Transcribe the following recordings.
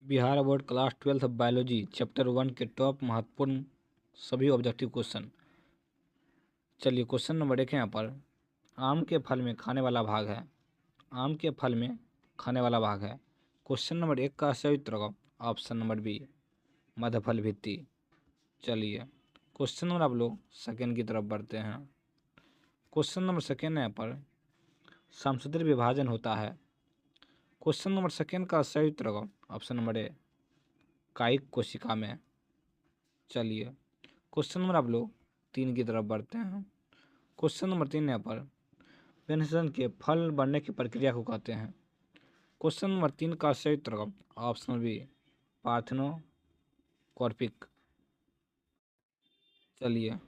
Bihar board class 12 biology chapter 1 के top महत्वपूर्ण सभी ऑब्जेक्टिव क्वेश्चन। चलिए क्वेश्चन नंबर 1 यहाँ पर आम के फल में खाने वाला भाग है। आम के फल में खाने वाला भाग है। क्वेश्चन नंबर 1 का सही उत्तर होगा ऑप्शन नंबर बी, मध्यफल भित्ति। चलिए क्वेश्चन नंबर आप लोग सेकेंड की तरफ बढ़ते हैं। क्वेश्चन नंबर सेकेंड यहाँ पर समसूत्री विभाजन होता है। क्वेश्चन नंबर सेकेंड का सही उत्तर होगा ऑप्शन नंबर ए, कायिक कोशिका में। चलिए क्वेश्चन नंबर आप लोग 3 की तरफ बढ़ते हैं। क्वेश्चन नंबर 3 यहाँ पर पेनिसिलिन के फल बनने की प्रक्रिया को कहते हैं। क्वेश्चन नंबर 3 का सही उत्तर होगा ऑप्शन बी, पार्थेनोकॉर्पिक। चलिए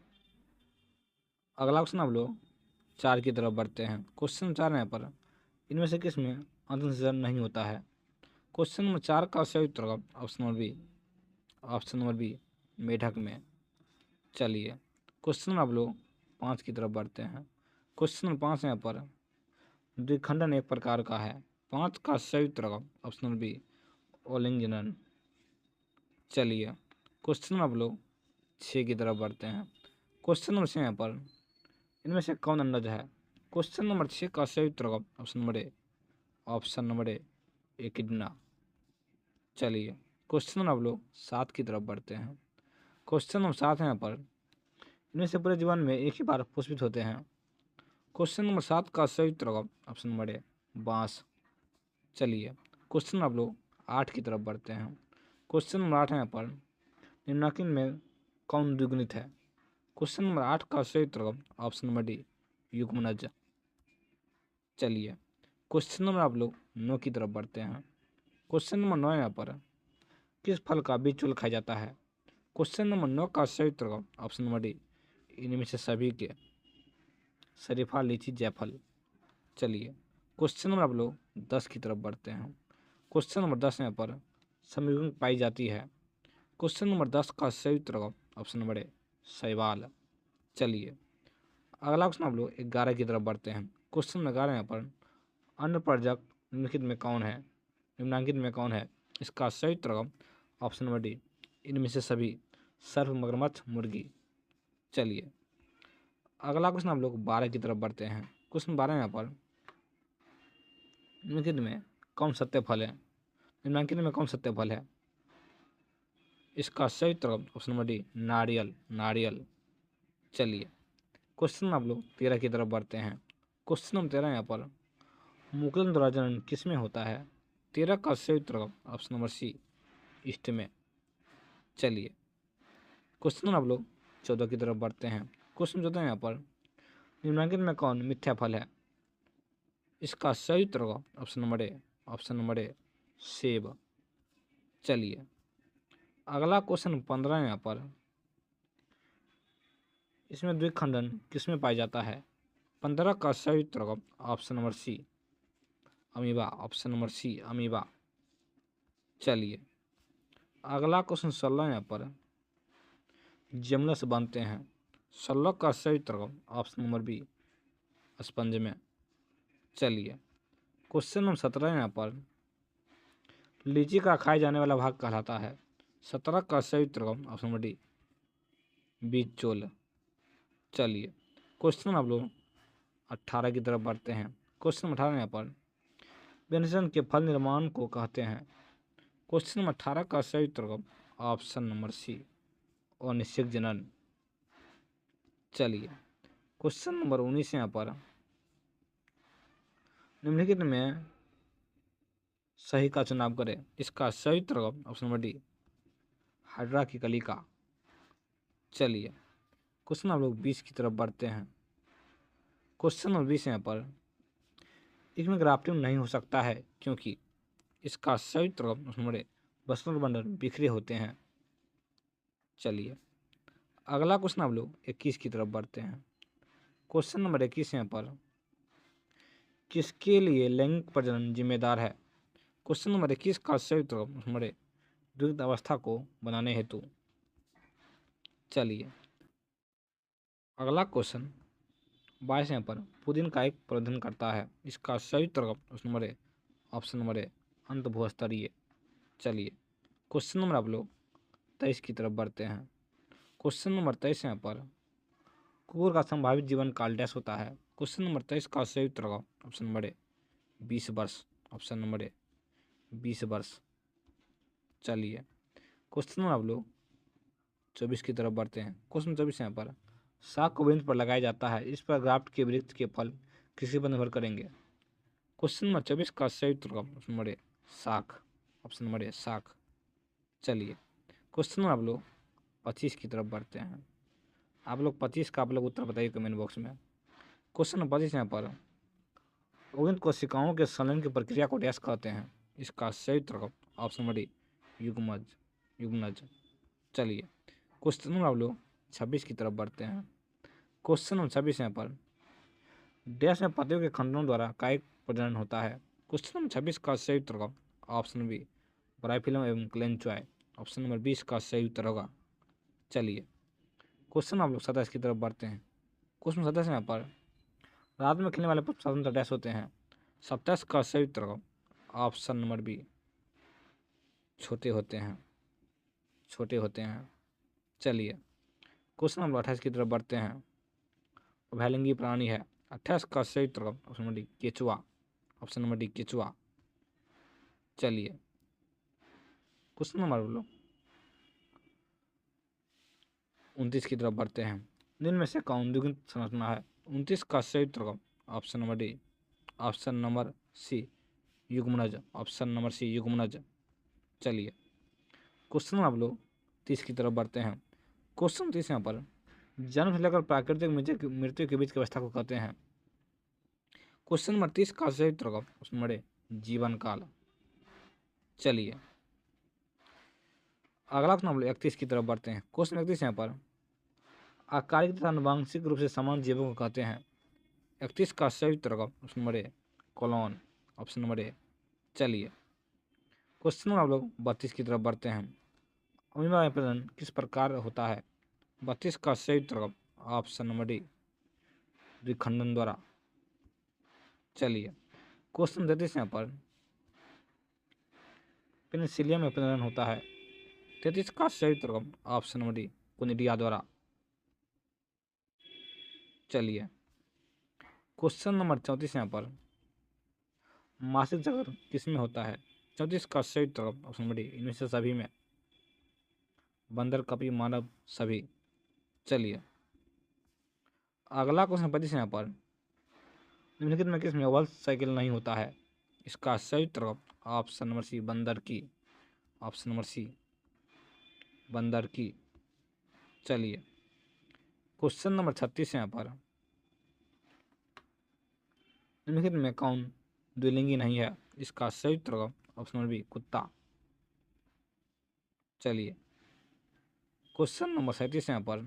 अगला क्वेश्चन आप लोग 4 की तरफ बढ़ते हैं। क्वेश्चन 4 यहाँ पर इनमें से किस में अंतःसेचन नहीं होता है। क्वेश्चन नंबर 4 का सही उत्तर होगा ऑप्शन नंबर बी, मेढक में। चलिए क्वेश्चन आप लोग 5 की तरफ बढ़ते हैं। क्वेश्चन नंबर 5 यहाँ पर द्विखंडन एक प्रकार का है। 5 का सही उत्तर होगा ऑप्शन नंबर बी, ओलिंगजनन। चलिए क्वेश्चन आप लोग 6 की तरफ बढ़ते हैं। क्वेश्चन नंबर 6 यहाँ पर इनमें से कौन अंडज है। क्वेश्चन नंबर 6 का सही उत्तर होगा ऑप्शन नंबर ए, एकिडना। चलिए क्वेश्चन नंबर आप लोग 7 की तरफ बढ़ते हैं। क्वेश्चन नंबर 7 यहाँ पर इनमें से पूरे जीवन में एक ही बार पुष्पित होते हैं। क्वेश्चन नंबर 7 का सही उत्तर होगा ऑप्शन नंबर ए, बांस। चलिए क्वेश्चन आप लोग 8 की तरफ बढ़ते हैं। क्वेश्चन नंबर 8 यहाँ पर निम्नलिखित में कौन द्विगुणित है। क्वेश्चन नंबर 8 का सही उत्तर होगा ऑप्शन नंबर डी, युग्मनज। चलिए क्वेश्चन नंबर आप लोग 9 की तरफ बढ़ते हैं। क्वेश्चन नंबर 9 यहाँ पर किस फल का बीज चूल खाया जाता है। क्वेश्चन नंबर 9 का सही उत्तर होगा ऑप्शन नंबर डी, इनमें से सभी के, शरीफा, लीची, जायफल। चलिए क्वेश्चन नंबर आप लोग 10 की तरफ बढ़ते हैं। क्वेश्चन नंबर 10 यहाँ पर समयुग्म पाई जाती है। क्वेश्चन नंबर 10 का सही उत्तर होगा ऑप्शन नंबर ए, शैवाल। चलिए अगला क्वेश्चन आप लोग 11 की तरफ बढ़ते हैं। क्वेश्चन नंबर 11 यहाँ पर अन्य प्रजात निम्नलिखित में कौन है। इसका सही उत्तर होगा ऑप्शन नंबर डी, इनमें से सभी, सर्प, मगरमच्छ, मुर्गी। चलिए अगला क्वेश्चन आप लोग 12 की तरफ बढ़ते हैं। क्वेश्चन 12 यहाँ पर निम्नलिखित में कौन सत्य फल है। निम्नलिखित में कौन सत्य फल है। इसका सही उत्तर ऑप्शन नंबर डी, नारियल। चलिए क्वेश्चन आप लोग 13 की तरफ बढ़ते हैं। क्वेश्चन नंबर 13 यहाँ पर मुकुलन द्वारा जनन किस में होता है। 13 का सही उत्तर ऑप्शन नंबर सी, ईस्ट में। चलिए क्वेश्चन आप लोग 14 की तरफ बढ़ते हैं। क्वेश्चन 14 यहाँ पर निम्नलिखित में कौन मिथ्या फल है। इसका सही उत्तर होगा ऑप्शन नंबर ए, सेब। चलिए अगला क्वेश्चन 15 यहाँ पर इसमें द्विखंडन किसमें पाया जाता है। 15 का सही उत्तर होगा option number C, amoeba. Option number C, amoeba. चलिए अगला क्वेश्चन 16 यहाँ पर जमने से बनते हैं। 16 का सही उत्तर होगा ऑप्शन नंबर बी, स्पंज में। चलिए क्वेश्चन नंबर 17 यहाँ पर लीची का खाए जाने वाला भाग कहलाता है। 17 का सही उत्तर होगा ऑप्शन नंबर डी, बीज चोल। चलिए क्वेश्चन आप लोग 18 की तरफ बढ़ते हैं। क्वेश्चन 18 यहाँ पर पेनिसिलिन के फल निर्माण को कहते हैं। क्वेश्चन नंबर 18 का सही उत्तर होगा ऑप्शन नंबर सी, अनिषेक जनन। चलिए क्वेश्चन नंबर 19 यहाँ पर निम्नलिखित में सही का चुनाव करें। इसका सही उत्तर होगा ऑप्शन नंबर डी, हाइड्रा की कलिका। चलिए क्वेश्चन आप लोग 20 की तरफ बढ़ते हैं। क्वेश्चन नंबर 20 यहाँ पर इसमें ग्राफ्टिंग नहीं हो सकता है क्योंकि इसका सही उत्तर होगा ऑप्शन नंबर ए, वसंत बंडल बिखरे होते हैं। चलिए अगला क्वेश्चन आप लोग 21 की तरफ बढ़ते हैं। क्वेश्चन नंबर 21 यहाँ पर किसके लिए लैंगिक प्रजनन जिम्मेदार है। क्वेश्चन नंबर 21 का सही उत्तर नंबर ए, द्वितीय अवस्था को बनाने हेतु। चलिए अगला क्वेश्चन 22 यहाँ पर पुदीन का एक प्रबंधन करता है। इसका सही उत्तर number A, option number A, अंत भूस्तरीय। चलिए क्वेश्चन नंबर आप लोग 23 की तरफ बढ़ते हैं। क्वेश्चन नंबर 23 यहाँ पर कुकुर का संभावित जीवन काल डैश होता है। क्वेश्चन नंबर 23 का सही उत्तर होगा ऑप्शन नंबर ए 20 वर्ष। ऑप्शन नंबर ए 20 वर्ष। चलिए क्वेश्चन नंबर आप लोग 24 की तरफ बढ़ते हैं। क्वेश्चन 24 यहाँ पर साग को बेंच पर लगाया जाता है, इस पर ग्राफ्ट के वृक्ष के फल किसी पर निर्भर करेंगे। क्वेश्चन नंबर 24 का सही उत्तर होगा ऑप्शन नंबर ए साग। ऑप्शन नंबर ए साग। चलिए क्वेश्चन नंबर आप लोग 25 की तरफ बढ़ते हैं। आप लोग 25 का आप लोग उत्तर बताइए कमेंट बॉक्स में। क्वेश्चन नंबर 25 यहाँ पर उन कोशिकाओं के संलयन की प्रक्रिया को डैश कहते हैं। इसका सही उत्तर होगा ऑप्शन नंबर ए युग्मज। युग्मज। चलिए क्वेश्चन नंबर आप लोग 26 की तरफ बढ़ते हैं। क्वेश्चन नंबर 26 यहाँ पर डैश में पत्तियों के खंडनों द्वारा कायिक प्रजनन होता है। क्वेश्चन नंबर 26 का सही उत्तर होगा ऑप्शन बी ब्राइफिलम एवं क्लेंचॉय। ऑप्शन नंबर 20 का सही उत्तर होगा। चलिए क्वेश्चन आप लोग 27 की तरफ बढ़ते हैं। क्वेश्चन 27 यहाँ पर रात में खेलने वाले पुष्प स्वतंत्र डैश होते हैं। 27 का सही उत्तर होगा ऑप्शन नंबर बी छोटे होते हैं। छोटे होते हैं। चलिए क्वेश्चन नंबर 28 की तरफ बढ़ते हैं। उभयलिंगी प्राणी है। 28 का सही उत्तर होगा ऑप्शन नंबर डी केचुआ। ऑप्शन नंबर डी केचुआ। चलिए क्वेश्चन नंबर बोलो 29 की तरफ बढ़ते हैं। दिन में से कौन द्विगुणित संरचना है। 29 का सही उत्तर होगा option number D option number C युग्मनज। ऑप्शन नंबर सी युग्मनज। चलिए क्वेश्चन आप लोग 30 की तरफ बढ़ते हैं। क्वेश्चन 30 यहाँ पर जन्म से लेकर प्राकृतिक मृत्यु के बीच की अवस्था को कहते हैं। क्वेश्चन नंबर 30 का सही उत्तर होगा ऑप्शन नंबर ए जीवन काल। चलिए अगला क्वेश्चन हम लोग 31 की तरफ बढ़ते हैं। क्वेश्चन 31 यहाँ पर आकारिक तथा आनुवांशिक रूप से समान जीवों को कहते हैं। 31 का सही उत्तर होगा ऑप्शन नंबर ए कॉलोन। ऑप्शन नंबर ए। चलिए क्वेश्चन हम लोग 32 की तरफ बढ़ते हैं। अमीबा में प्रजनन किस प्रकार होता है। 32 का सही उत्तर होगा ऑप्शन नंबर डी द्विखंडन द्वारा। चलिए क्वेश्चन 33 यहाँ पर पेनिसिलियम में प्रजनन होता है। 33 का सही उत्तर होगा ऑप्शन नंबर डी कोनिडिया द्वारा। चलिए क्वेश्चन नंबर 34 यहाँ पर मासिक चक्र किसमें होता है। 34 का सही उत्तर होगा ऑप्शन नंबर डी इनमें से सभी में। बंदर, कपी, मानव सभी। चलिए अगला क्वेश्चन 35 यहाँ पर निम्नलिखित में किसमें ओवल साइकिल नहीं होता है। इसका सही उत्तर होगा ऑप्शन नंबर सी बंदर की। ऑप्शन नंबर सी बंदर की। चलिए क्वेश्चन नंबर 36 यहाँ पर निम्नलिखित में कौन द्विलिंगी नहीं है। इसका सही उत्तर होगा ऑप्शन नंबर बी कुत्ता। चलिए क्वेश्चन नंबर 37 यहाँ पर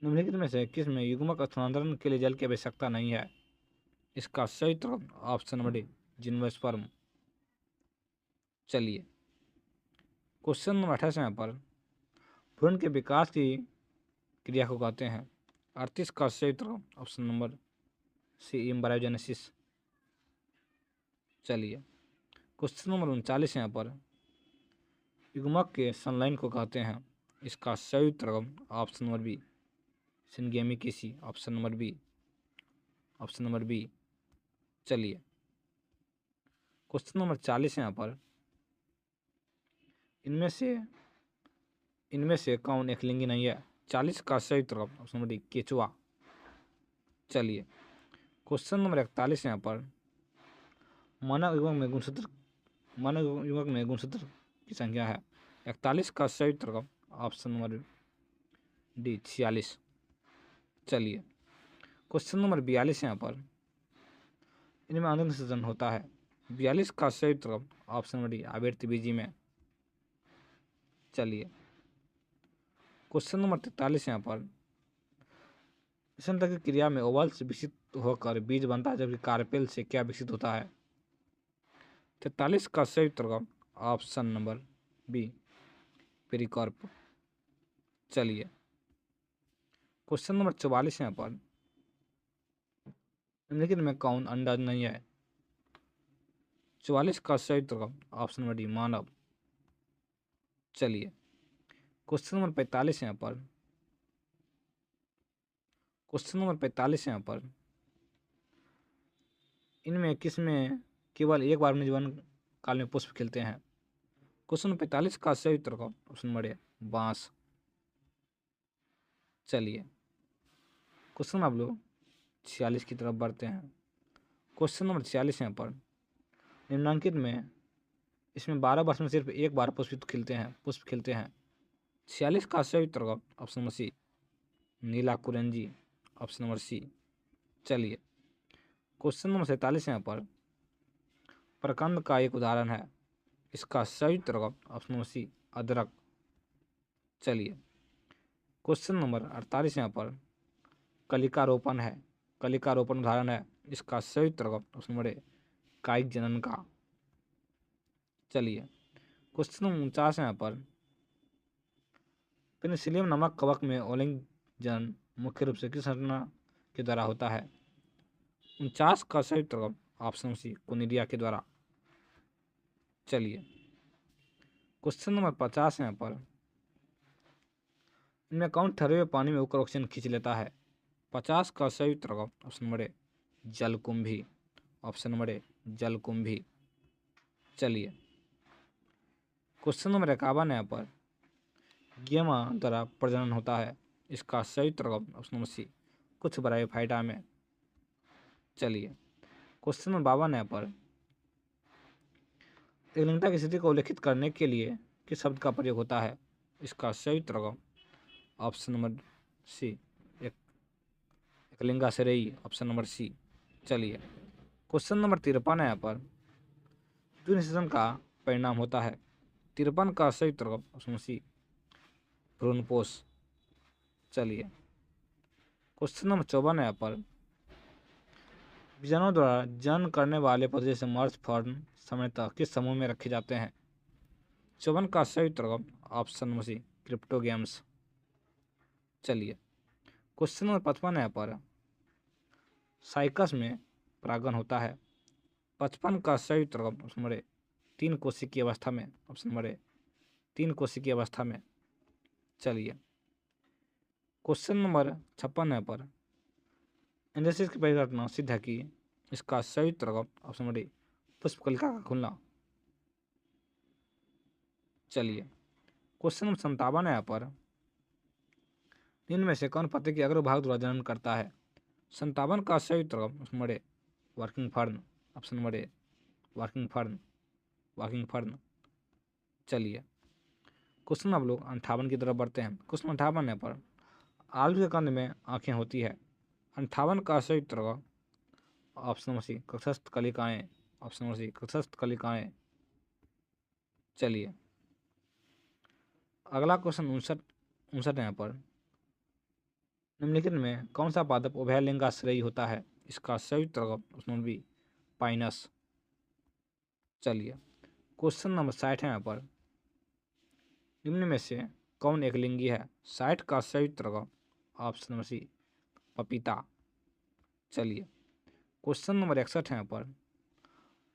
निम्नलिखित में से किस में युग्मक स्थानांतरण के लिए जल की आवश्यकता नहीं है। इसका सही उत्तर होगा ऑप्शन नंबर डी जिम्नोस्पर्म। चलिए क्वेश्चन नंबर 28 यहाँ पर भ्रूण के विकास की क्रिया को कहते हैं। 38 का सही उत्तर होगा ऑप्शन नंबर सी एम्ब्रायोजेनेसिस। चलिए क्वेश्चन नंबर 39 यहाँ पर युग्मक के संलयन को कहते हैं। इसका सही उत्तर होगा ऑप्शन नंबर बी सिंगेमिकेसी। Option number B. Option number B. चलिए क्वेश्चन नंबर 40 यहाँ पर इनमें से कौन एकलिंगी नहीं है। 40 का सही उत्तर होगा ऑप्शन नंबर डी केचुआ। चलिए क्वेश्चन नंबर 41 यहाँ पर मानव युग्मक में गुणसूत्र की संख्या है। 41 का सही उत्तर होगा ऑप्शन नंबर डी 46। चलिए क्वेश्चन नंबर 42 यहाँ पर इनमें आंतरिक निषेचन होता है। 42 का सही उत्तर होगा ऑप्शन नंबर डी आवर्त बीजी में। चलिए क्वेश्चन नंबर 43 यहाँ पर निषेचन की क्रिया में ओवल से विकसित होकर बीज बनता है, जबकि कार्पेल से क्या विकसित होता है। 43 का सही उत्तर होगा ऑप्शन नंबर बी पेरिकार्प। चलिए क्वेश्चन नंबर 44 यहाँ पर निम्नलिखित में कौन अंडा नहीं है। 44 का संयुक्त वर्ग ऑप्शन नंबर डी मानव। चलिए क्वेश्चन नंबर 45 यहाँ पर, क्वेश्चन नंबर 45 यहाँ पर, इनमें किसमें केवल एक बार अपने जीवन काल में पुष्प खिलते हैं? क्वेश्चन 45 का संयुक्त वर्ग ऑप्शन नंबर ए बांस। चलिए क्वेश्चन आप लोग 46 की तरफ बढ़ते हैं। क्वेश्चन नंबर 46 यहाँ पर, निम्नांकित में इसमें 12 वर्ष में सिर्फ एक बार पुष्प खिलते हैं। 46 का संयुक्त वर्ग ऑप्शन नंबर सी नीला कुरंजी, ऑप्शन नंबर सी। चलिए क्वेश्चन नंबर 47 यहाँ पर, प्रकंद का एक उदाहरण है, इसका संयुक्त वर्ग ऑप्शन नंबर सी अदरक। चलिए क्वेश्चन नंबर 48 यहाँ पर, कलिका रोपण है, कलिका रोपण उदाहरण है, इसका संयुक्त वर्ग ऑप्शन नंबर ए कायिक जनन का। चलिए क्वेश्चन नंबर 49 यहाँ पर, पेनिसिलियम नामक कवक में ओलिंग जनन मुख्य रूप से किस घटना के द्वारा होता है? 49 का संयुक्त वर्ग ऑप्शन सी कोनिडिया के द्वारा। चलिए क्वेश्चन नंबर 50 यहाँ पर, इनमें कौन ठहरे हुए पानी में उकर ऑक्सीजन खींच लेता है? 50 का संयुक्त वर्ग ऑप्शन नंबर ए जलकुंभी, ऑप्शन नंबर ए जलकुंभी। चलिए क्वेश्चन नंबर 51 यहाँ पर, गेमा द्वारा प्रजनन होता है, इसका संयुक्त वर्ग ऑप्शन नंबर सी कुछ ब्रायोफाइटा में। चलिए क्वेश्चन नंबर 52 यहाँ पर, एकलिंगता की स्थिति को उल्लेखित करने के लिए किस शब्द का प्रयोग होता है? इसका संयुक्त वर्ग ऑप्शन नंबर सी एकलिंगा श्रेयी, ऑप्शन नंबर सी। चलिए क्वेश्चन नंबर 53 है यहाँ पर, द्विनिषेचन का परिणाम होता है, 53 का संयुक्त वर्ग ऑप्शन सी भ्रूणपोष। चलिए क्वेश्चन नंबर 54 है यहाँ पर, बीजाणुओं द्वारा जन्म करने वाले पौधे जैसे मर्स फर्न सामान्यतः किस समूह में रखे जाते हैं? 54 का संयुक्त वर्ग ऑप्शन नंबर सी क्रिप्टोगेम्स। चलिए क्वेश्चन नंबर 55 है यहाँ पर, साइकस में परागण होता है, 55 का संयुक्त वर्ग ऑप्शन नंबर ए 3 कोशिकीय अवस्था में, ऑप्शन नंबर ए 3 कोशिकीय अवस्था में। चलिए क्वेश्चन नंबर 56 है पर, एंजेसिस की परिघटना सिद्ध है कि इसका संयुक्त वर्ग ऑप्शन नंबर डी पुष्पकलिका का खुलना। चलिए क्वेश्चन नंबर 57 है यहाँ पर, इनमें से कौन पत्ते के अग्रभाग द्वारा जनन करता है? 57 का संयुक्त वर्ग option number a working fern, option number a working fern, working fern. चलिए क्वेश्चन आप लोग 58 की तरफ बढ़ते हैं। क्वेश्चन 58 है पर, आलू के कंद में आंखें होती है, 58 का संयुक्त वर्ग ऑप्शन नंबर सी कक्षस्थ कलिकाएं, ऑप्शन नंबर सी कक्षस्थ कलिकाएं। चलिए अगला क्वेश्चन 59 यहाँ पर, निम्नलिखित में कौन सा पादप उभयलिंगाश्रयी होता है? इसका संयुक्त वर्ग ऑप्शन नंबर बी पाइनस। चलिए क्वेश्चन नंबर 60 है यहाँ पर, निम्न में से कौन एकलिंगी है? 60 का संयुक्त वर्ग ऑप्शन नंबर सी पपीता। चलिए क्वेश्चन नंबर 61 है यहाँ पर,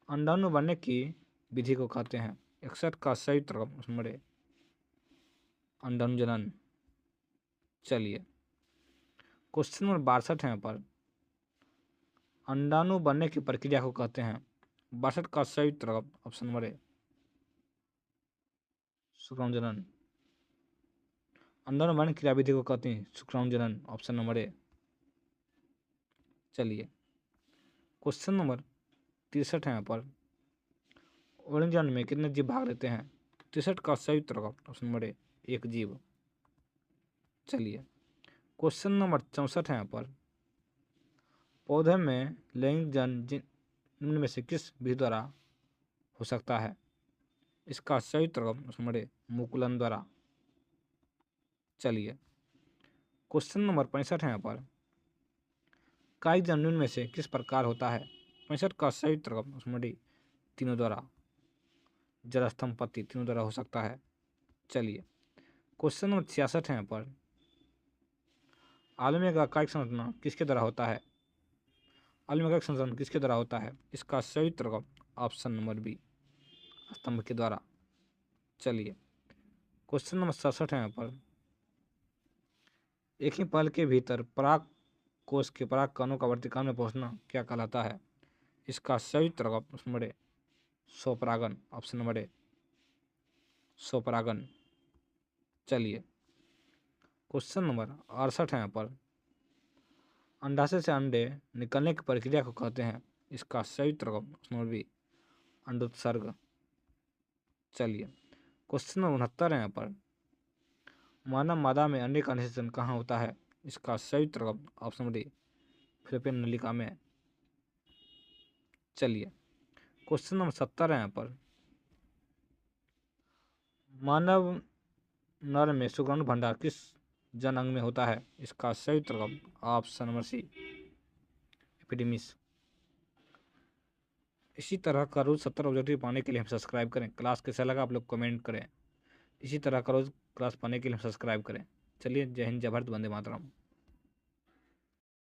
अंडाणु बनने की विधि को कहते हैं, 61 का संयुक्त वर्ग ऑप्शन नंबर ए अंडाणु जनन। चलिए क्वेश्चन नंबर 62 है यहाँ पर, अंडाणु बनने की प्रक्रिया को कहते हैं, 62 का संयुक्त वर्ग ऑप्शन नंबर ए शुक्राणु जनन। अंडाणु बनने की क्रियाविधि को कहते हैं शुक्राणु जनन, ऑप्शन नंबर ए। चलिए क्वेश्चन नंबर 63 है यहाँ पर, ओलिंग जनन में कितने जीव भाग लेते हैं? 63 का संयुक्त वर्ग ऑप्शन नंबर ए एक जीव। चलिए क्वेश्चन नंबर 64 है यहाँ पर, पौधे में लैंगिक जनन निम्न में से किस विधि द्वारा हो सकता है? इसका संयुक्त वर्ग ऑप्शन नंबर ए मुकुलन द्वारा। चलिए क्वेश्चन नंबर 65 है यहाँ पर, कायिक जनन निम्न में से किस प्रकार होता है? 65 का संयुक्त वर्ग ऑप्शन नंबर डी तीनों द्वारा, जलस्तंभ पत्ती तीनों द्वारा हो सकता है। चलिए क्वेश्चन नंबर 66 है यहाँ पर, आलू में का कायिक संरचना किसके द्वारा होता है? आलू में कायिक संरचना किसके द्वारा होता है? इसका संयुक्त वर्ग ऑप्शन नंबर बी, स्तंभ के द्वारा। चलिए क्वेश्चन नंबर 67 है यहाँ पर। एक ही पल के भीतर पराग कोश के पराग कणों का वर्तिकाल में पहुंचना क्या कहलाता है? इसका संयुक्त प्रभाव ऑप्शन नंबर ए स्वपरागन, ऑप्शन नंबर ए स्वपरागन। चलिए क्वेश्चन नंबर 68 है यहाँ पर। अंडाशय से अंडे निकलने की प्रक्रिया को कहते हैं, इसका संयुक्त प्रभाव ऑप्शन नंबर बी अंडोत्सर्ग। चलिए क्वेश्चन नंबर 69 है यहाँ पर। मानव मादा में अंडे का निषेचन कहाँ होता है? इसका संयुक्त प्रभाव ऑप्शन नंबर डी फिलिपिन नलिका में। चलिए क्वेश्चन नंबर 70 है यहाँ पर। मानव नर में शुक्राणु भंडार किस जन अंग में होता है? इसका संयुक्त प्रभाव ऑप्शन नंबर सी एपिडिमिस। इसी तरह का रोज 70 ऑब्जेक्टिव पाने के लिए हम सब्सक्राइब करें। क्लास कैसा लगा आप लोग कमेंट करें। इसी तरह का रोज क्लास पाने के लिए हम सब्सक्राइब करें। चलिए जय हिंद, जय भारत, वंदे मातरम।